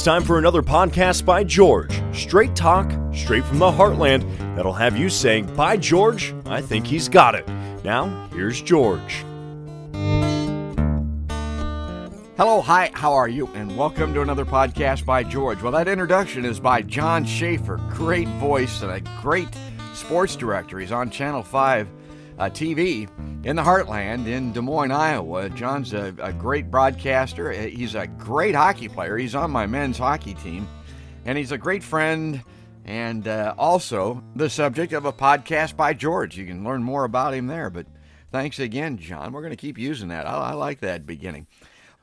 It's time for another podcast by George. Straight talk, straight from the heartland, that'll have you saying, "By George, I think he's got it." Now, here's George. Hello, hi, how are you? And welcome to another podcast by George. Well, that introduction is by John Schaefer. Great voice and a great sports director. He's on Channel 5 TV in the Heartland in Des Moines, Iowa. John's a great broadcaster. He's a great hockey player. He's on my men's hockey team. And he's a great friend and also the subject of a podcast by George. You can learn more about him there. But thanks again, John. We're going to keep using that. I like that beginning.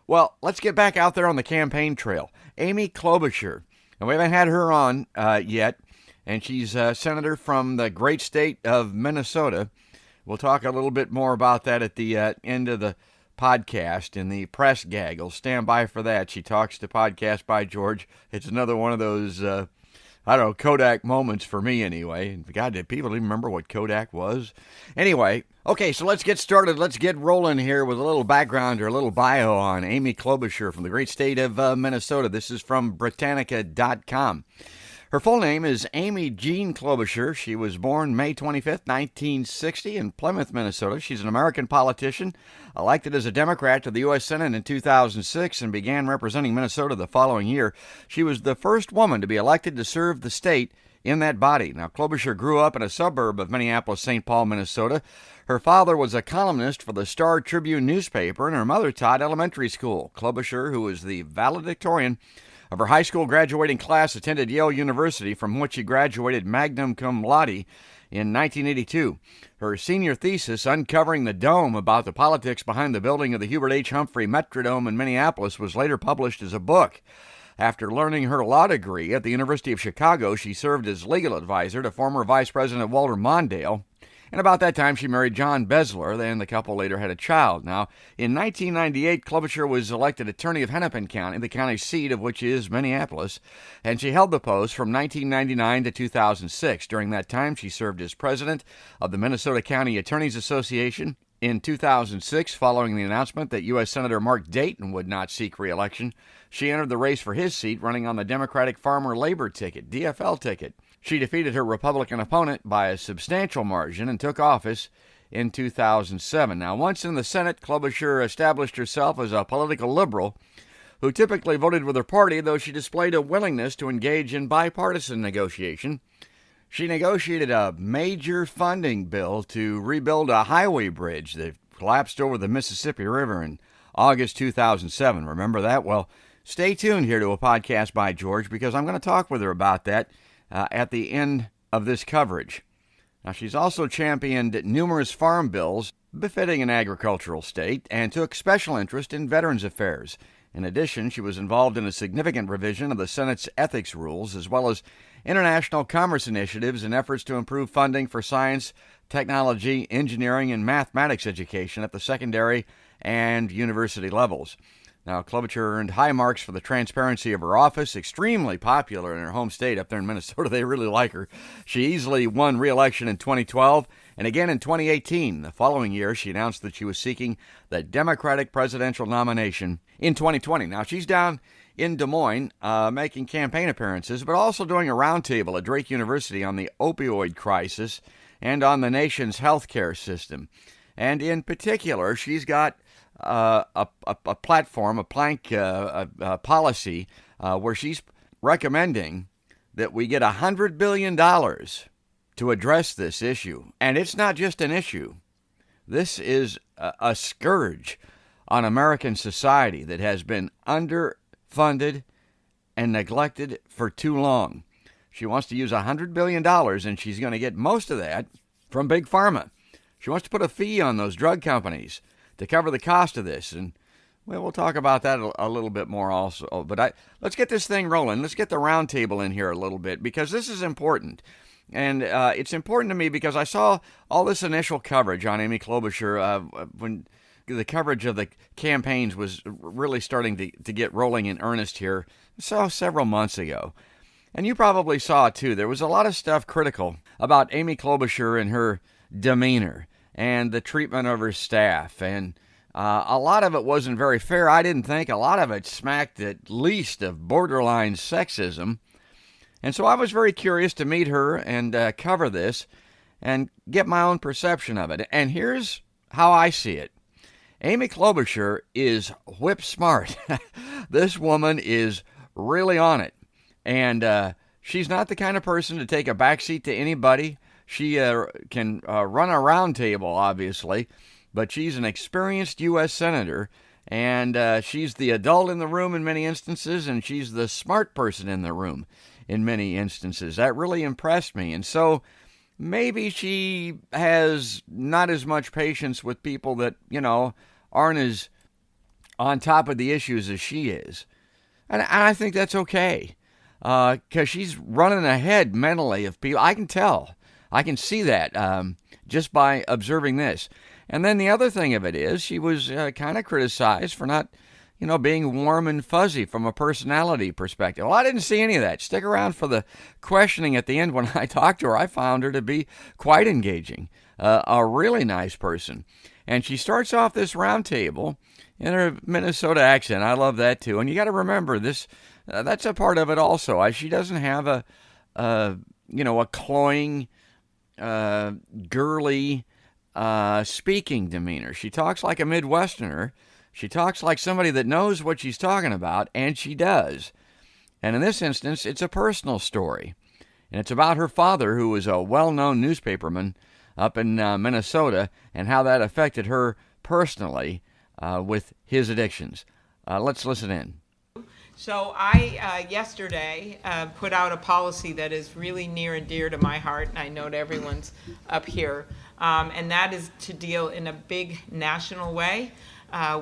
Well, let's get back out there on the campaign trail. Amy Klobuchar. And we haven't had her on yet. And she's a senator from the great state of Minnesota. We'll talk a little bit more about that at the end of the podcast in the press gaggle. Stand by for that. She talks to Podcast by George. It's another one of those, Kodak moments for me anyway. God, did people even remember what Kodak was? Anyway, okay, so let's get started. Let's get rolling here with a little background or a little bio on Amy Klobuchar from the great state of Minnesota. This is from Britannica.com. Her full name is Amy Jean Klobuchar. She was born May 25th, 1960 in Plymouth, Minnesota. She's an American politician, elected as a Democrat to the U.S. Senate in 2006 and began representing Minnesota the following year. She was the first woman to be elected to serve the state in that body. Now, Klobuchar grew up in a suburb of Minneapolis-St. Paul, Minnesota. Her father was a columnist for the Star Tribune newspaper, and her mother taught elementary school. Klobuchar, who was the valedictorian of her high school graduating class, attended Yale University, from which she graduated magna cum laude in 1982. Her senior thesis, Uncovering the Dome, about the politics behind the building of the Hubert H. Humphrey Metrodome in Minneapolis, was later published as a book. After learning her law degree at the University of Chicago, she served as legal advisor to former Vice President Walter Mondale. And about that time, she married John Besler. Then the couple later had a child. Now, in 1998, Klobuchar was elected attorney of Hennepin County, the county seat of which is Minneapolis, and she held the post from 1999 to 2006. During that time, she served as president of the Minnesota County Attorneys Association. In 2006, following the announcement that U.S. Senator Mark Dayton would not seek re-election, she entered the race for his seat, running on the Democratic Farmer Labor ticket, DFL ticket. She defeated her Republican opponent by a substantial margin and took office in 2007. Now, once in the Senate, Klobuchar established herself as a political liberal who typically voted with her party, though she displayed a willingness to engage in bipartisan negotiation. She negotiated a major funding bill to rebuild a highway bridge that collapsed over the Mississippi River in August 2007. Remember that? Well, stay tuned here to a podcast by George, because I'm going to talk with her about that at the end of this coverage. Now, she's also championed numerous farm bills befitting an agricultural state and took special interest in veterans affairs. In addition, she was involved in a significant revision of the Senate's ethics rules, as well as international commerce initiatives and efforts to improve funding for science, technology, engineering, and mathematics education at the secondary and university levels. Now, Klobuchar earned high marks for the transparency of her office, extremely popular in her home state up there in Minnesota. They really like her. She easily won re-election in 2012 and again in 2018. The following year, she announced that she was seeking the Democratic presidential nomination in 2020. Now, she's down in Des Moines making campaign appearances, but also doing a roundtable at Drake University on the opioid crisis and on the nation's healthcare system. And in particular, she's got a platform, a plank policy where she's recommending that we get $100 billion to address this issue. And it's not just an issue. This is a scourge on American society that has been underfunded and neglected for too long. She wants to use $100 billion, and she's going to get most of that from Big Pharma. She wants to put a fee on those drug companies to cover the cost of this. And well, we'll talk about that a little bit more also. But let's get this thing rolling. Let's get the roundtable in here a little bit, because this is important. And it's important to me because I saw all this initial coverage on Amy Klobuchar when the coverage of the campaigns was really starting to get rolling in earnest here. I saw several months ago. And you probably saw it too. There was a lot of stuff critical about Amy Klobuchar and her demeanor and the treatment of her staff and A lot of it wasn't very fair, I didn't think. A lot of it smacked at least of borderline sexism. And so I was very curious to meet her and cover this and get my own perception of it. And here's how I see it. Amy Klobuchar is whip smart. This woman is really on it. And she's not the kind of person to take a backseat to anybody. She can run a round table, obviously, but she's an experienced U.S. Senator, and she's the adult in the room in many instances, and she's the smart person in the room in many instances. That really impressed me. And so maybe she has not as much patience with people that, aren't as on top of the issues as she is. And I think that's okay, because she's running ahead mentally of people. I can tell. I can see that just by observing this. And then the other thing of it is she was kind of criticized for not, being warm and fuzzy from a personality perspective. Well, I didn't see any of that. Stick around for the questioning at the end. When I talked to her, I found her to be quite engaging, a really nice person. And she starts off this round table in her Minnesota accent. I love that too. And you got to remember this. That's a part of it also. She doesn't have a cloying, girly speaking demeanor. She talks like a Midwesterner. She talks like somebody that knows what she's talking about, and she does. And in this instance, it's a personal story. And it's about her father, who was a well-known newspaperman up in Minnesota, and how that affected her personally with his addictions. Let's listen in. So I, yesterday, put out a policy that is really near and dear to my heart, and I know to everyone's up here, and that is to deal in a big national way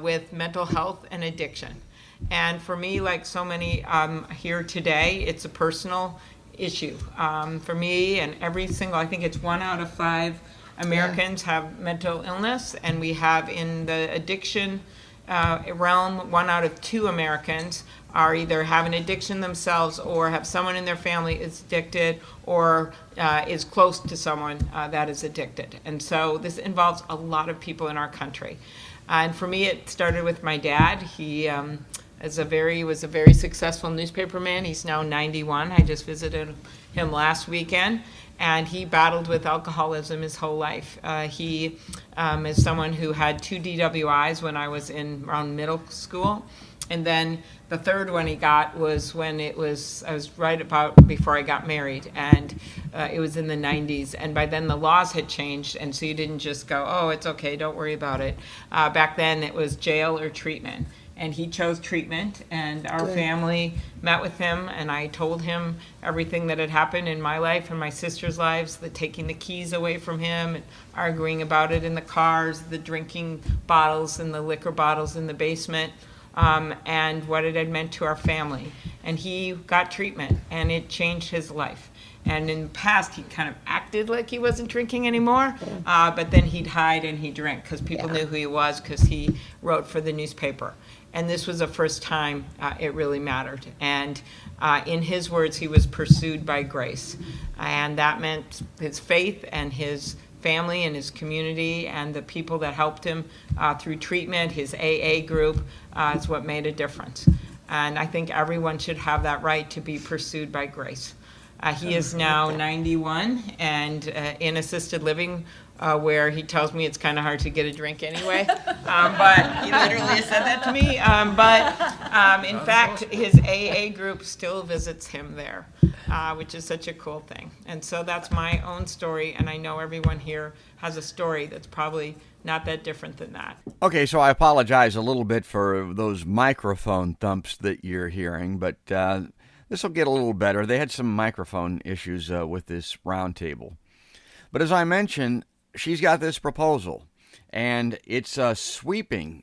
with mental health and addiction. And for me, like so many here today, it's a personal issue. For me and I think it's 1 out of 5 Americans have mental illness, and we have in the addiction realm, 1 out of 2 Americans are either have an addiction themselves or have someone in their family is addicted or is close to someone that is addicted. And so this involves a lot of people in our country. And for me, it started with my dad. He was a very successful newspaperman. He's now 91. I just visited him last weekend. And he battled with alcoholism his whole life. He is someone who had 2 DWIs when I was around middle school. And then the third one he got was I was right about before I got married, and it was in the 90s. And by then the laws had changed, and so you didn't just go, oh, it's okay, don't worry about it. Back then it was jail or treatment. And he chose treatment, and our family met with him, and I told him everything that had happened in my life and my sister's lives, taking the keys away from him and arguing about it in the cars, the drinking bottles and the liquor bottles in the basement, and what it had meant to our family. And he got treatment, and it changed his life. And in the past, he kind of acted like he wasn't drinking anymore, but then he'd hide and he'd drink because people knew who he was because he wrote for the newspaper. And this was the first time it really mattered. And in his words, he was pursued by grace. And that meant his faith and his family and his community and the people that helped him through treatment, his AA group, is what made a difference. And I think everyone should have that right to be pursued by grace. He is now 91 and in assisted living, where he tells me it's kind of hard to get a drink anyway. But he literally said that to me. In fact, his AA group still visits him there, which is such a cool thing. And so that's my own story, and I know everyone here has a story that's probably not that different than that. Okay, so I apologize a little bit for those microphone thumps that you're hearing, but this will get a little better. They had some microphone issues with this roundtable. But as I mentioned, she's got this proposal, and it's a sweeping,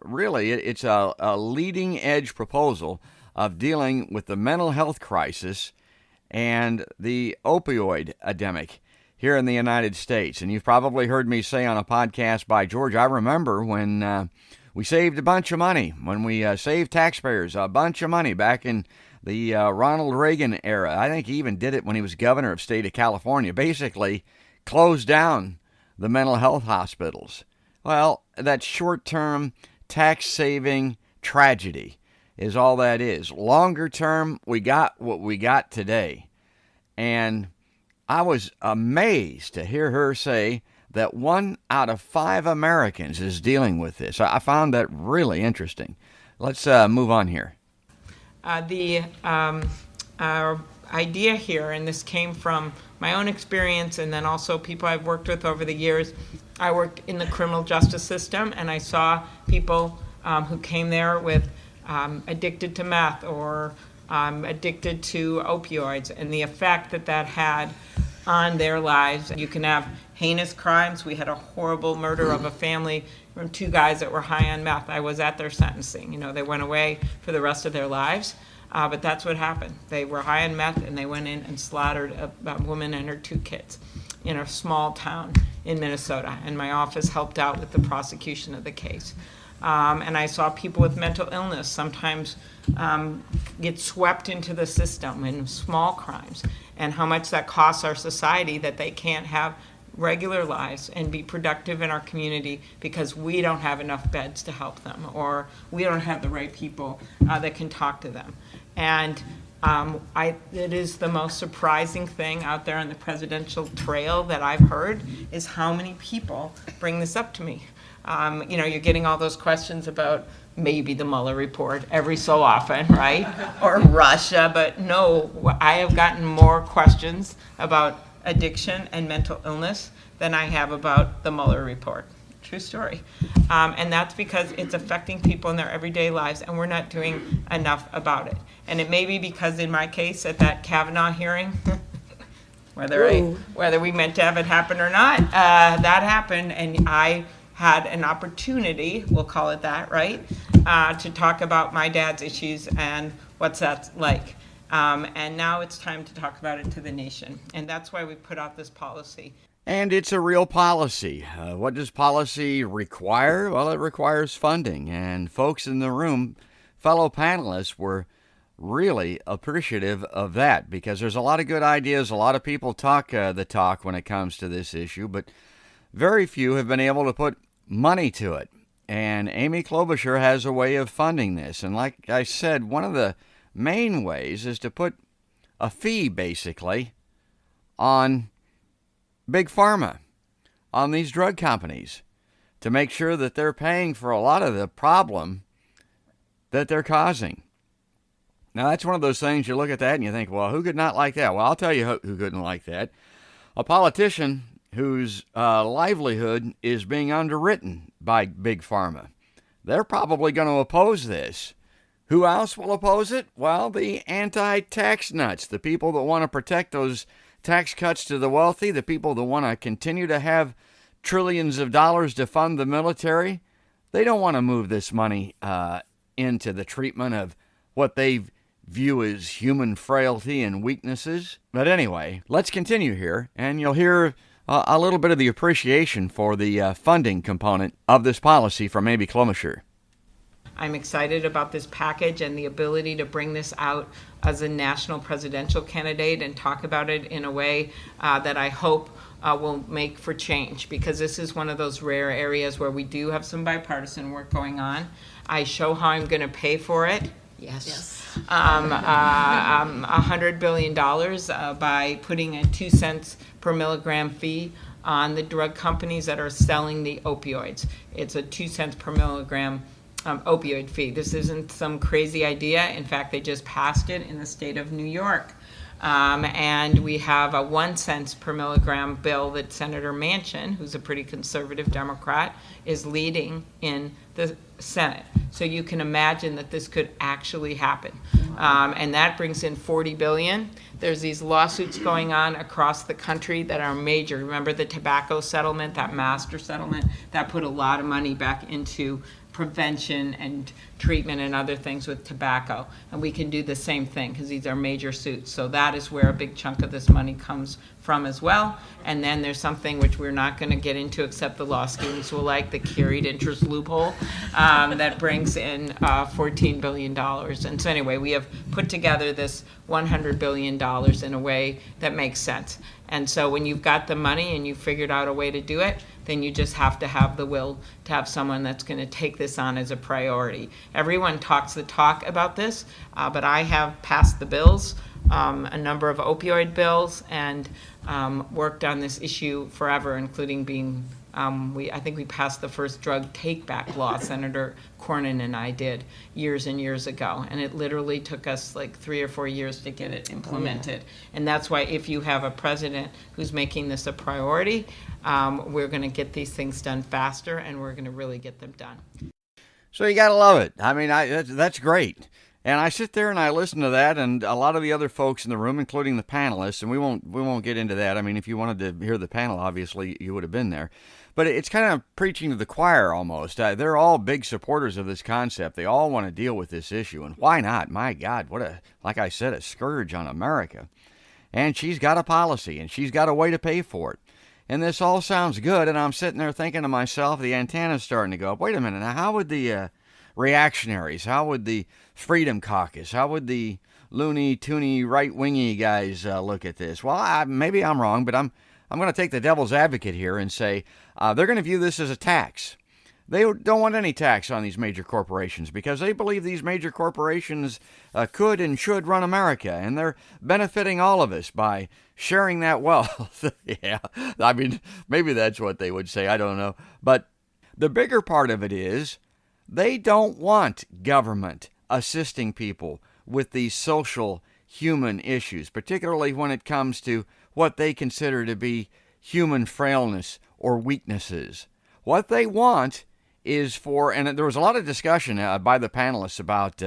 really, it's a leading-edge proposal of dealing with the mental health crisis and the opioid epidemic here in the United States. And you've probably heard me say on a podcast by George, I remember when we saved a bunch of money, when we saved taxpayers a bunch of money back in the Ronald Reagan era. I think he even did it when he was governor of state of California, basically closed down the mental health hospitals. Well, that short-term tax-saving tragedy is all that is. Longer term, we got what we got today. And I was amazed to hear her say that 1 out of 5 Americans is dealing with this. I found that really interesting. Let's move on here. The idea here, and this came from my own experience and then also people I've worked with over the years. I worked in the criminal justice system, and I saw people who came there with addicted to meth or addicted to opioids, and the effect that that had on their lives. You can have heinous crimes. We had a horrible murder of a family from 2 guys that were high on meth. I was at their sentencing. You know, they went away for the rest of their lives, but that's what happened. They were high on meth, and they went in and slaughtered a woman and her 2 kids in a small town in Minnesota, and my office helped out with the prosecution of the case. And I saw people with mental illness sometimes get swept into the system in small crimes, and how much that costs our society, that they can't have regular lives and be productive in our community because we don't have enough beds to help them, or we don't have the right people that can talk to them. And it is the most surprising thing out there on the presidential trail that I've heard is how many people bring this up to me. You're getting all those questions about maybe the Mueller report every so often, right? Or Russia, but no, I have gotten more questions about addiction and mental illness than I have about the Mueller report. True story. And that's because it's affecting people in their everyday lives, and we're not doing enough about it. And it may be because in my case at that Kavanaugh hearing, whether we meant to have it happen or not, that happened, and I had an opportunity, we'll call it that, right, to talk about my dad's issues and what's that like. And now it's time to talk about it to the nation. And that's why we put out this policy. And it's a real policy. What does policy require? Well, it requires funding. And folks in the room, fellow panelists, were really appreciative of that, because there's a lot of good ideas. A lot of people talk the talk when it comes to this issue, but very few have been able to put money to it. And Amy Klobuchar has a way of funding this. And like I said, one of the main ways is to put a fee, basically, on Big Pharma, on these drug companies, to make sure that they're paying for a lot of the problem that they're causing. Now, that's one of those things you look at that and you think, well, who could not like that? Well, I'll tell you who couldn't like that. A politician whose livelihood is being underwritten by Big Pharma. They're probably going to oppose this. Who else will oppose it? Well, the anti-tax nuts, the people that want to protect those tax cuts to the wealthy, the people that want to continue to have trillions of dollars to fund the military. They don't want to move this money into the treatment of what they view as human frailty and weaknesses. But anyway, let's continue here, and you'll hear a little bit of the appreciation for the funding component of this policy from Amy Klobuchar. I'm excited about this package and the ability to bring this out as a national presidential candidate and talk about it in a way that I hope will make for change, because this is one of those rare areas where we do have some bipartisan work going on. I show how I'm going to pay for it. Yes. $100 billion by putting a 2 cents per milligram fee on the drug companies that are selling the opioids. It's a 2 cents per milligram opioid fee. This isn't some crazy idea. In fact, they just passed it in the state of New York. And we have a 1 cent per milligram bill that Senator Manchin, who's a pretty conservative Democrat, is leading in the Senate. So you can imagine that this could actually happen. And that brings in $40 billion. There's these lawsuits going on across the country that are major. Remember the tobacco settlement, that master settlement, that put a lot of money back into prevention and treatment and other things with tobacco. And we can do the same thing because these are major suits. So that is where a big chunk of this money comes from as well. And then there's something which we're not going to get into, except the law students will like, the carried interest loophole that brings in $14 billion. And so anyway, we have put together this $100 billion in a way that makes sense. And so when you've got the money and you've figured out a way to do it, then you just have to have the will to have someone that's going to take this on as a priority. Everyone talks the talk about this, but I have passed the bills, a number of opioid bills, and worked on this issue forever, including being I think we passed the first drug take-back law. Senator Cornyn and I did years and years ago, and it literally took us like 3 or 4 years to get it implemented. And that's why if you have a president who's making this a priority, we're going to get these things done faster, and we're going to really get them done. So you got to love it. I mean, that's great. And I sit there and I listen to that, and a lot of the other folks in the room, including the panelists, and we won't get into that. I mean, if you wanted to hear the panel, obviously you would have been there. But it's kind of preaching to the choir almost. They're all big supporters of this concept. They all want to deal with this issue, and why not? My God, like I said, a scourge on America. And she's got a policy, and she's got a way to pay for it. And this all sounds good, and I'm sitting there thinking to myself, the antenna's starting to go up. Wait a minute, now how would the reactionaries, how would the Freedom Caucus, how would the loony-toony, right-wingy guys look at this? Well, maybe I'm wrong, but I'm going to take the devil's advocate here and say they're going to view this as a tax. They don't want any tax on these major corporations because they believe these major corporations could and should run America, and they're benefiting all of us by sharing that wealth. Yeah, I mean, maybe that's what they would say. I don't know. But the bigger part of it is they don't want government assisting people with these social human issues, particularly when it comes to what they consider to be human frailness or weaknesses. What they want is for, and there was a lot of discussion by the panelists about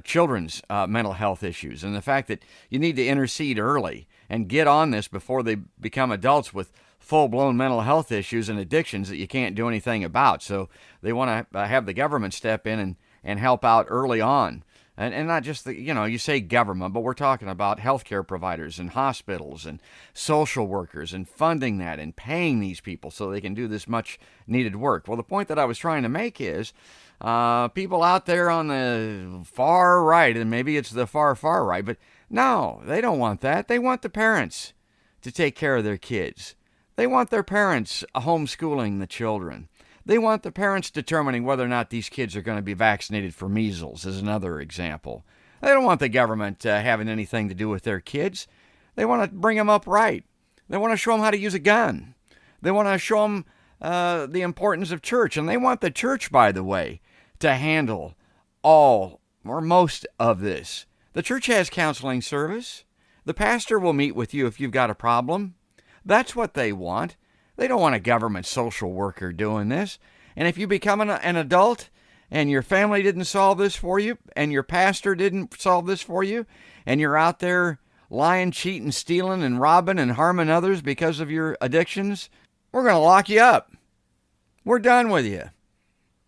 children's mental health issues and the fact that you need to intercede early and get on this before they become adults with full-blown mental health issues and addictions that you can't do anything about. So they want to have the government step in and help out early on. And not just you say government, but we're talking about healthcare providers and hospitals and social workers and funding that and paying these people so they can do this much needed work. Well, the point that I was trying to make is people out there on the far right, and maybe it's the far right, but no, they don't want that. They want the parents to take care of their kids. They want their parents homeschooling the children. They want the parents determining whether or not these kids are going to be vaccinated for measles, as another example. They don't want the government having anything to do with their kids. They want to bring them up right. They want to show them how to use a gun. They want to show them the importance of church. And they want the church, by the way, to handle all or most of this. The church has counseling service. The pastor will meet with you if you've got a problem. That's what they want. They don't want a government social worker doing this. And if you become an adult and your family didn't solve this for you and your pastor didn't solve this for you and you're out there lying, cheating, stealing, and robbing and harming others because of your addictions, we're going to lock you up. We're done with you.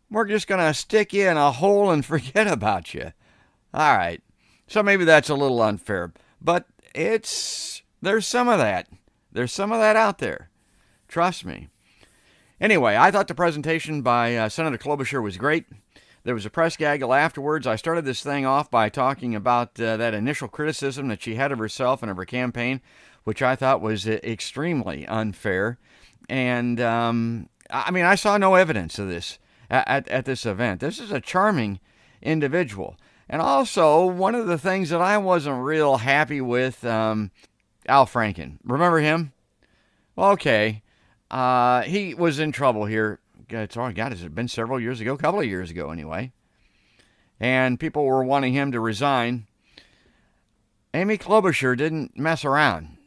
We're just going to stick you in a hole and forget about you. All right. So maybe that's a little unfair, but there's some of that. There's some of that out there. Trust me. Anyway, I thought the presentation by Senator Klobuchar was great. There was a press gaggle afterwards. I started this thing off by talking about that initial criticism that she had of herself and of her campaign, which I thought was extremely unfair. And, I saw no evidence of this at this event. This is a charming individual. And also, one of the things that I wasn't real happy with, Al Franken. Remember him? Okay. He was in trouble here. It's all God, has it been several years ago? A couple of years ago, anyway. And people were wanting him to resign. Amy Klobuchar didn't mess around.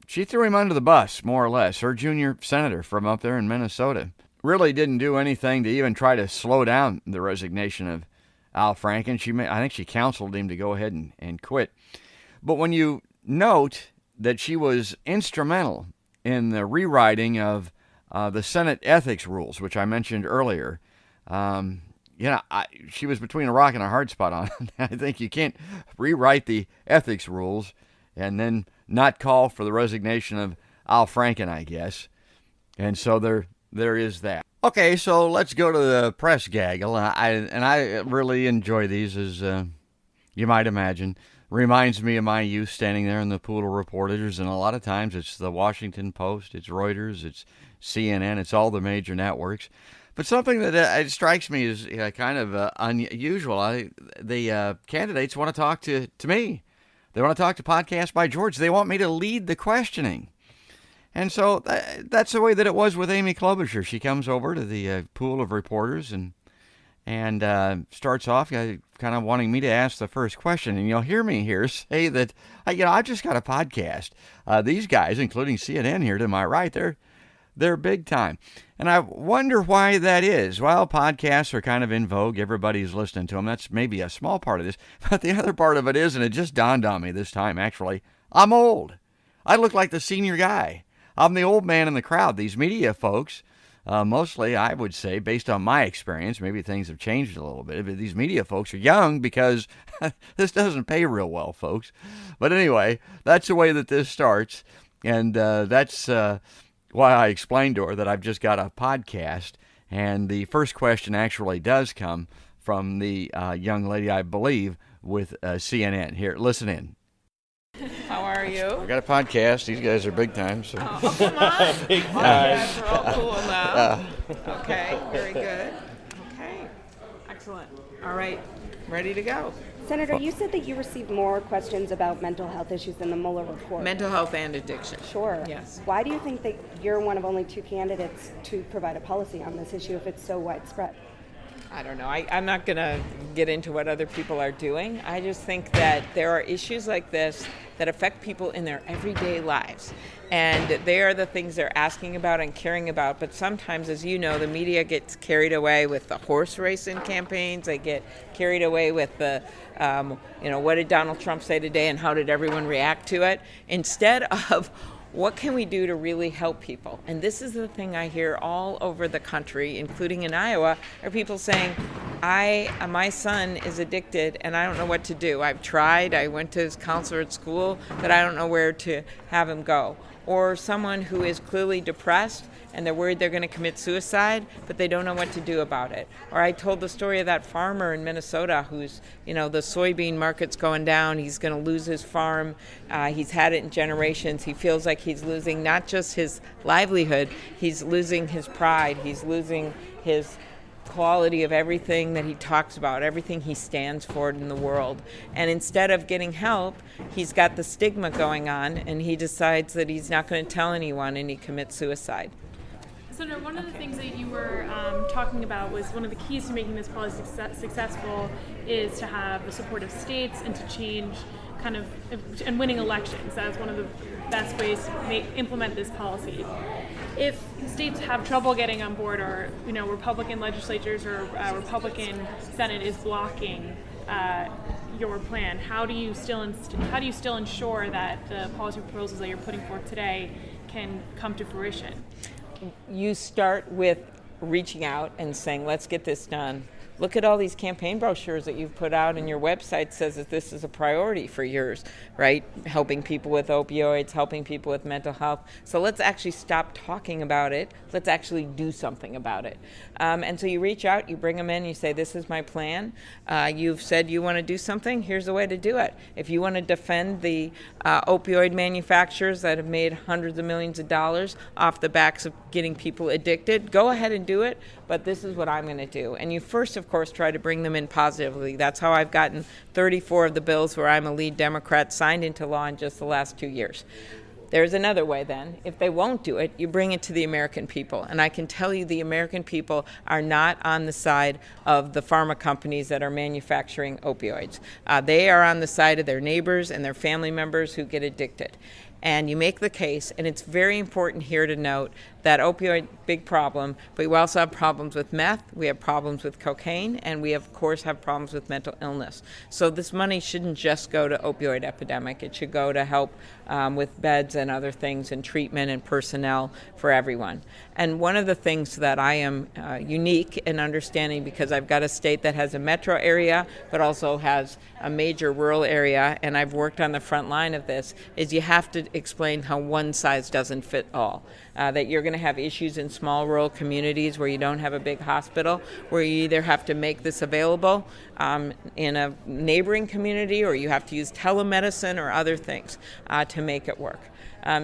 She threw him under the bus, more or less. Her junior senator from up there in Minnesota really didn't do anything to even try to slow down the resignation of Al Franken. I think she counseled him to go ahead and quit. But when you note that she was instrumental in the rewriting of the Senate ethics rules, which I mentioned earlier, she was between a rock and a hard spot on it. I think you can't rewrite the ethics rules and then not call for the resignation of Al Franken, I guess. And so there is that. Okay, so let's go to the press gaggle. I really enjoy these, as you might imagine. reminds me of my youth standing there in the pool of reporters, and a lot of times it's the Washington Post, it's Reuters, it's CNN, it's all the major networks. But something that it strikes me as kind of unusual. The candidates want to talk to me. They want to talk to Podcast by George. They want me to lead the questioning. And so that's the way that it was with Amy Klobuchar. She comes over to the pool of reporters and starts off kind of wanting me to ask the first question. And you'll hear me here say that, I've just got a podcast. These guys, including CNN here to my right, they're big time. And I wonder why that is. Well, podcasts are kind of in vogue. Everybody's listening to them. That's maybe a small part of this. But the other part of it is, and it just dawned on me this time, actually, I'm old. I look like the senior guy. I'm the old man in the crowd. These media folks, mostly, I would say, based on my experience, maybe things have changed a little bit, but these media folks are young because this doesn't pay real well, folks. But anyway, that's the way that this starts. And that's why I explained to her that I've just got a podcast. And the first question actually does come from the young lady, I believe, with CNN. Here, listen in. How are you? I got a podcast. These guys are big time. So. Oh, come on. Big time. We're all cool now. Okay, very good. Okay, excellent. All right, ready to go. Senator, you said that you received more questions about mental health issues in the Mueller report. Mental health and addiction. Sure. Yes. Why do you think that you're one of only 2 candidates to provide a policy on this issue if it's so widespread? I don't know. I'm not going to get into what other people are doing. I just think that there are issues like this that affect people in their everyday lives. And they are the things they're asking about and caring about. But sometimes, as you know, the media gets carried away with the horse racing campaigns. They get carried away with the, what did Donald Trump say today and how did everyone react to it? Instead of what can we do to really help people? And this is the thing I hear all over the country, including in Iowa, are people saying, my son is addicted and I don't know what to do. I've tried, I went to his counselor at school, but I don't know where to have him go. Or someone who is clearly depressed and they're worried they're going to commit suicide, but they don't know what to do about it. Or I told the story of that farmer in Minnesota who's, the soybean market's going down. He's going to lose his farm. He's had it in generations. He feels like he's losing not just his livelihood, he's losing his pride. He's losing his quality of everything that he talks about, everything he stands for in the world. And instead of getting help, he's got the stigma going on and he decides that he's not going to tell anyone and he commits suicide. Senator, one of the things that you were talking about was one of the keys to making this policy successful is to have the support of states and to change and winning elections. That's one of the best ways to implement this policy. If states have trouble getting on board, or Republican legislatures or Republican Senate is blocking your plan, how do you still ensure that the policy proposals that you're putting forth today can come to fruition? You start with reaching out and saying, let's get this done. Look at all these campaign brochures that you've put out, and your website says that this is a priority for yours, right? Helping people with opioids, helping people with mental health. So let's actually stop talking about it. Let's actually do something about it. And so you reach out, you bring them in, you say, this is my plan. You've said you want to do something. Here's the way to do it. If you want to defend the opioid manufacturers that have made hundreds of millions of dollars off the backs of getting people addicted, go ahead and do it. But this is what I'm going to do. And you first, of course, try to bring them in positively. That's how I've gotten 34 of the bills where I'm a lead Democrat signed into law in just the last 2 years. There's another way then. If they won't do it, you bring it to the American people. And I can tell you the American people are not on the side of the pharma companies that are manufacturing opioids. They are on the side of their neighbors and their family members who get addicted. And you make the case, and it's very important here to note that opioid, big problem, but we also have problems with meth, we have problems with cocaine, and we of course have problems with mental illness. So this money shouldn't just go to opioid epidemic, it should go to help with beds and other things and treatment and personnel for everyone. And one of the things that I am unique in understanding, because I've got a state that has a metro area, but also has a major rural area, and I've worked on the front line of this, is you have to explained how one size doesn't fit all. That you're going to have issues in small rural communities where you don't have a big hospital, where you either have to make this available in a neighboring community, or you have to use telemedicine or other things to make it work.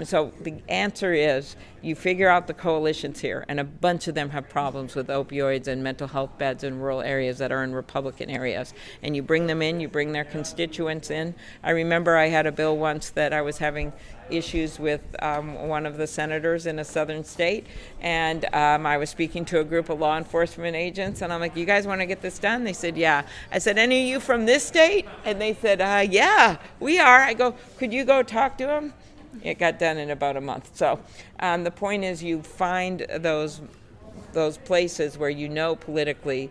So the answer is you figure out the coalitions here, and a bunch of them have problems with opioids and mental health beds in rural areas that are in Republican areas. And you bring them in, you bring their constituents in. I remember I had a bill once that I was having issues with one of the senators in a southern state, and I was speaking to a group of law enforcement agents, and I'm like, you guys want to get this done? They said, yeah. I said, any of you from this state? And they said, yeah, we are. I go, could you go talk to him? It got done in about a month. So the point is you find those places where you know politically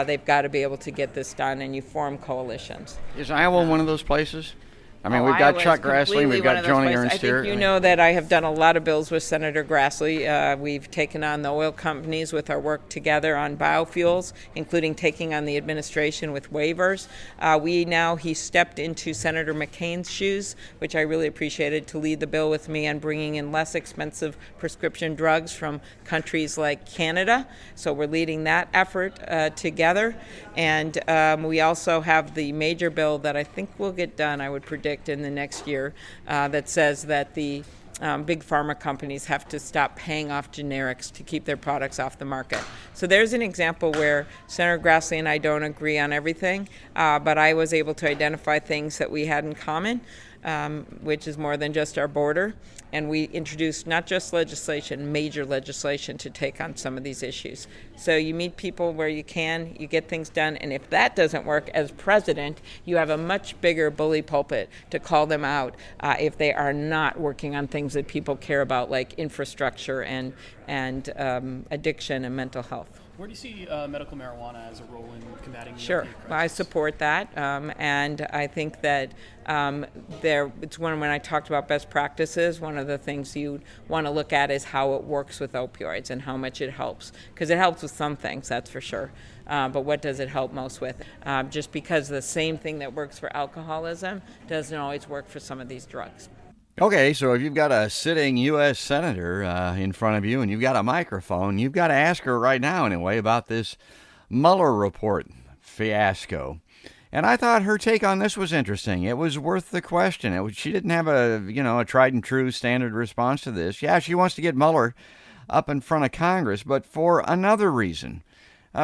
they've got to be able to get this done, and you form coalitions. Is Iowa one of those places? I mean, we've got Chuck Grassley, we've got Joni Ernst here. I think you know that I have done a lot of bills with Senator Grassley. We've taken on the oil companies with our work together on biofuels, including taking on the administration with waivers. He stepped into Senator McCain's shoes, which I really appreciated, to lead the bill with me on bringing in less expensive prescription drugs from countries like Canada. So we're leading that effort together. And we also have the major bill that I think will get done, I would predict, in the next year that says that the big pharma companies have to stop paying off generics to keep their products off the market. So there's an example where Senator Grassley and I don't agree on everything, but I was able to identify things that we had in common, which is more than just our border. And we introduced not just legislation, major legislation to take on some of these issues. So you meet people where you can, you get things done, and if that doesn't work, as president, you have a much bigger bully pulpit to call them out if they are not working on things that people care about, like infrastructure and addiction and mental health. Where do you see medical marijuana as a role in combating the Sure, opioid crisis? I support that, and I think that when I talked about best practices, one of the things you want to look at is how it works with opioids and how much it helps, because it helps with some things, that's for sure. But what does it help most with? Just because the same thing that works for alcoholism doesn't always work for some of these drugs. Okay, so if you've got a sitting U.S. Senator in front of you and you've got a microphone, you've got to ask her right now, anyway, about this Mueller report fiasco. And I thought her take on this was interesting. It was worth the question. She didn't have a tried and true standard response to this. Yeah, she wants to get Mueller up in front of Congress, but for another reason.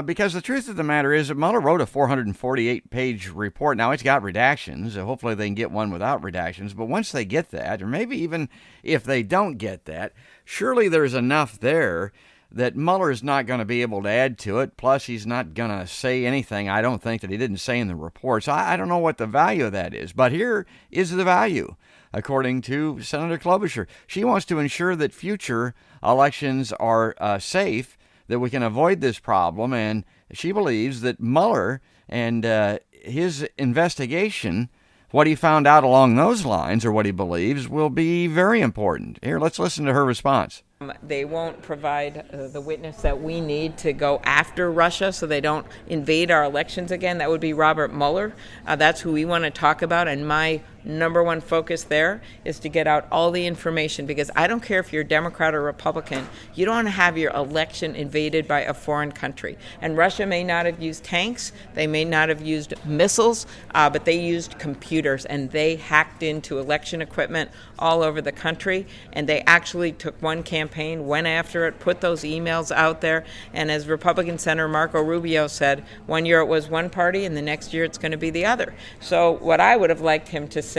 Because the truth of the matter is that Mueller wrote a 448-page report. Now, it's got redactions. Hopefully they can get one without redactions. But once they get that, or maybe even if they don't get that, surely there's enough there that Mueller is not going to be able to add to it. Plus, he's not going to say anything, I don't think, that he didn't say in the report. So I don't know what the value of that is. But here is the value, according to Senator Klobuchar. She wants to ensure that future elections are safe, that we can avoid this problem, and she believes that Mueller and his investigation, what he found out along those lines, or what he believes, will be very important. Here, let's listen to her response. They won't provide the witness that we need to go after Russia so they don't invade our elections again. That would be Robert Mueller. That's who we want to talk about, and my number one focus there is to get out all the information, because I don't care if you're Democrat or Republican, you don't want to have your election invaded by a foreign country. And Russia may not have used tanks, they may not have used missiles, but they used computers, and they hacked into election equipment all over the country, and they actually took one campaign, went after it, put those emails out there, and as Republican Senator Marco Rubio said, one year it was one party and the next year it's going to be the other. So what I would have liked him to say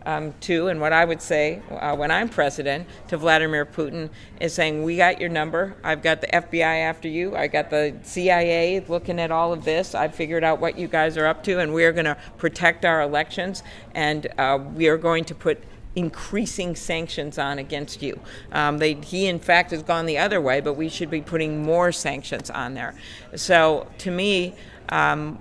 and what I would say when I'm president to Vladimir Putin is saying, we got your number, I've got the FBI after you, I got the CIA looking at all of this, I've figured out what you guys are up to, and we are going to protect our elections, and we are going to put increasing sanctions on against you. He, in fact, has gone the other way, but we should be putting more sanctions on there. So, to me,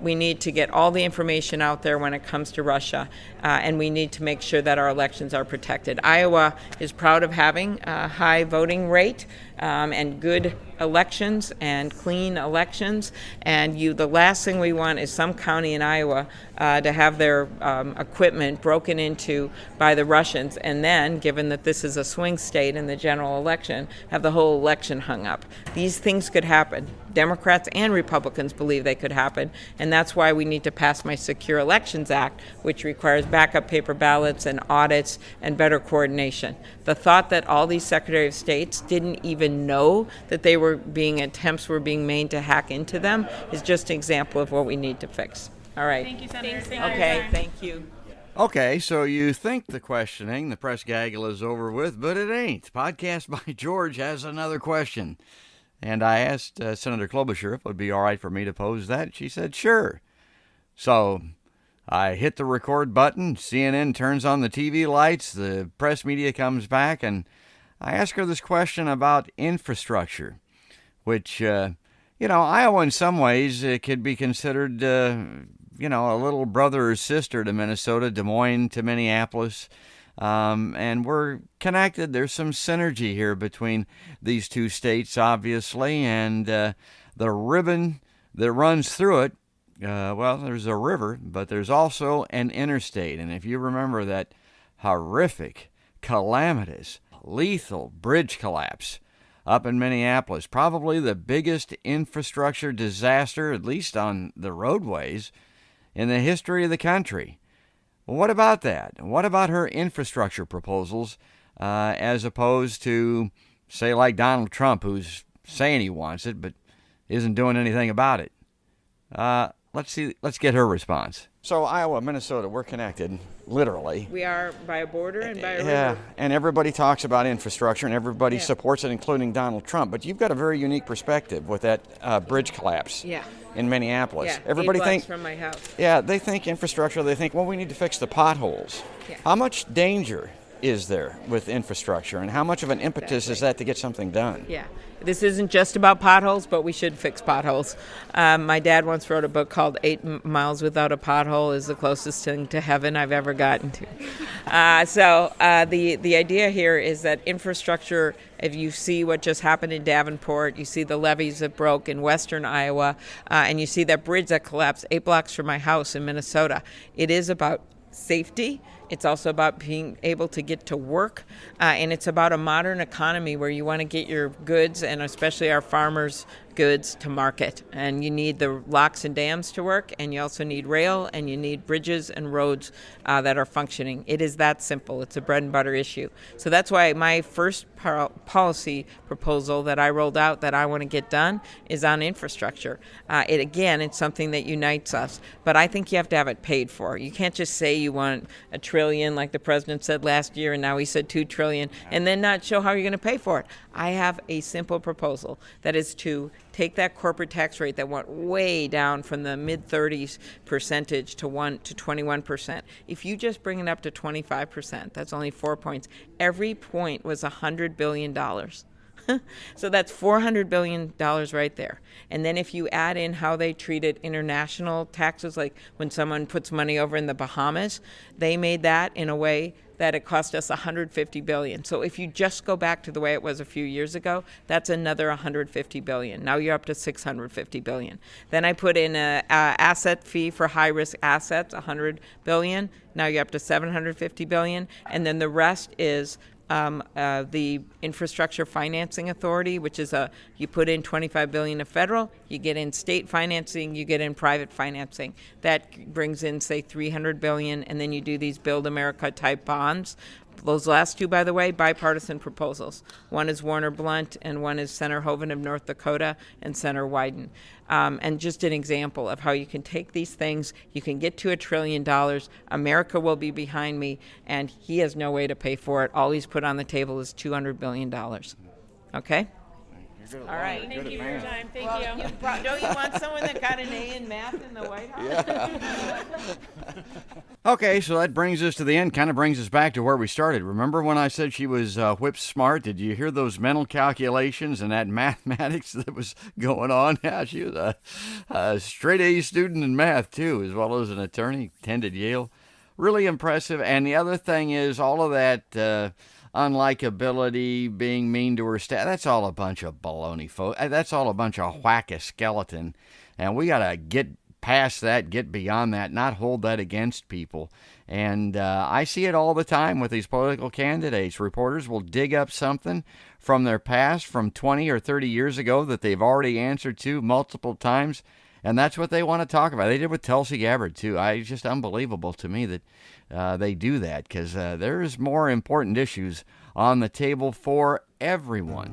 We need to get all the information out there when it comes to Russia, and we need to make sure that our elections are protected. Iowa is proud of having a high voting rate and good elections and clean elections. And the last thing we want is some county in Iowa to have their equipment broken into by the Russians, and then, given that this is a swing state in the general election, have the whole election hung up. These things could happen. Democrats and Republicans believe they could happen, and that's why we need to pass my Secure Elections Act, which requires backup paper ballots and audits and better coordination. The thought that all these Secretary of States didn't even know that attempts were being made to hack into them is just an example of what we need to fix. All right. Thank you, Senator. Okay, thank you. Okay, so you think the questioning, the press gaggle is over with, but it ain't. Podcast by George has another question. And I asked Senator Klobuchar if it would be all right for me to pose that. She said, sure. So I hit the record button. CNN turns on the TV lights. The press media comes back. And I ask her this question about infrastructure, which, Iowa in some ways could be considered, a little brother or sister to Minnesota, Des Moines to Minneapolis. And we're connected. There's some synergy here between these two states, obviously, and the ribbon that runs through it, there's a river, but there's also an interstate. And if you remember that horrific, calamitous, lethal bridge collapse up in Minneapolis, probably the biggest infrastructure disaster, at least on the roadways, in the history of the country. What about that? What about her infrastructure proposals as opposed to, say, like Donald Trump, who's saying he wants it but isn't doing anything about it? Let's get her response. So Iowa, Minnesota, we're connected, literally. We are by a border and by a river. Yeah, and everybody talks about infrastructure and everybody supports it, including Donald Trump. But you've got a very unique perspective with that bridge collapse in Minneapolis. Yeah, everybody 8 blocks thinks from my house. Yeah, they think infrastructure. They think, well, we need to fix the potholes. Yeah. How much danger is there with infrastructure, and how much of an impetus is that to get something done? Yeah. This isn't just about potholes, but we should fix potholes. My dad once wrote a book called 8 Miles Without a Pothole is the closest thing to heaven I've ever gotten to. The idea here is that infrastructure, if you see what just happened in Davenport, you see the levees that broke in western Iowa, and you see that bridge that collapsed 8 blocks from my house in Minnesota, it is about safety. It's also about being able to get to work, and it's about a modern economy where you want to get your goods, and especially our farmers' goods, to market. And you need the locks and dams to work, and you also need rail, and you need bridges and roads that are functioning. It is that simple. It's a bread and butter issue. So that's why my first policy proposal that I rolled out that I want to get done is on infrastructure. It's something that unites us, but I think you have to have it paid for. You can't just say you want $1 trillion like the president said last year, and now he said $2 trillion, and then not show how you're going to pay for it. I have a simple proposal that is to take that corporate tax rate that went way down from the mid-30s percentage to 21%. If you just bring it up to 25%, that's only 4 points. Every point was $100 billion. So that's $400 billion right there. And then if you add in how they treated international taxes, like when someone puts money over in the Bahamas, they made that in a way that it cost us $150 billion. So if you just go back to the way it was a few years ago, that's another $150 billion. Now you're up to $650 billion. Then I put in an asset fee for high-risk assets, $100 billion. Now you're up to $750 billion. And then the rest is the Infrastructure Financing Authority, which is you put in $25 billion of federal, you get in state financing, you get in private financing. That brings in, say, $300 billion, and then you do these Build America type bonds. Those last two, by the way, bipartisan proposals. One is Warner Blunt, and one is Senator Hoeven of North Dakota and Senator Wyden. And just an example of how you can take these things, you can get to $1 trillion. America will be behind me, and he has no way to pay for it. All he's put on the table is $200 billion. Okay? You're good at All right. learning. Thank Good you at for your math. time. Thank Well, you. don't you want someone that got an A in math in the White House? Okay, so that brings us to the end, kind of brings us back to where we started. Remember when I said she was whip smart? Did you hear those mental calculations and that mathematics that was going on? Yeah, she was a straight A student in math, too, as well as an attorney, attended Yale. Really impressive. And the other thing is all of that unlikability, being mean to her staff, that's all a bunch of baloney, folks. That's all a bunch of whack-a-skeleton. And we got to get past that, get beyond that, not hold that against people. And I see it all the time with these political candidates. Reporters will dig up something from their past, from 20 or 30 years ago that they've already answered to multiple times, and that's what they want to talk about. They did with Tulsi Gabbard, too. It's just unbelievable to me that they do that, because there's more important issues on the table for everyone.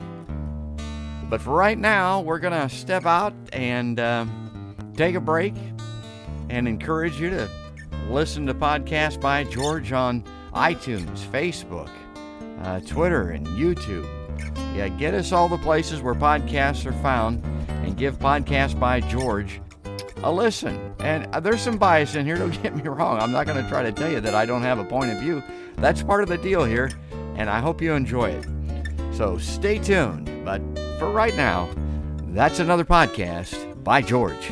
But for right now, we're going to step out and take a break and encourage you to listen to Podcast by George on iTunes, Facebook, Twitter, and YouTube. Yeah, get us all the places where podcasts are found and give Podcast by George a listen. And there's some bias in here, don't get me wrong. I'm not going to try to tell you that I don't have a point of view. That's part of the deal here, and I hope you enjoy it. So stay tuned. But for right now, that's another podcast by George.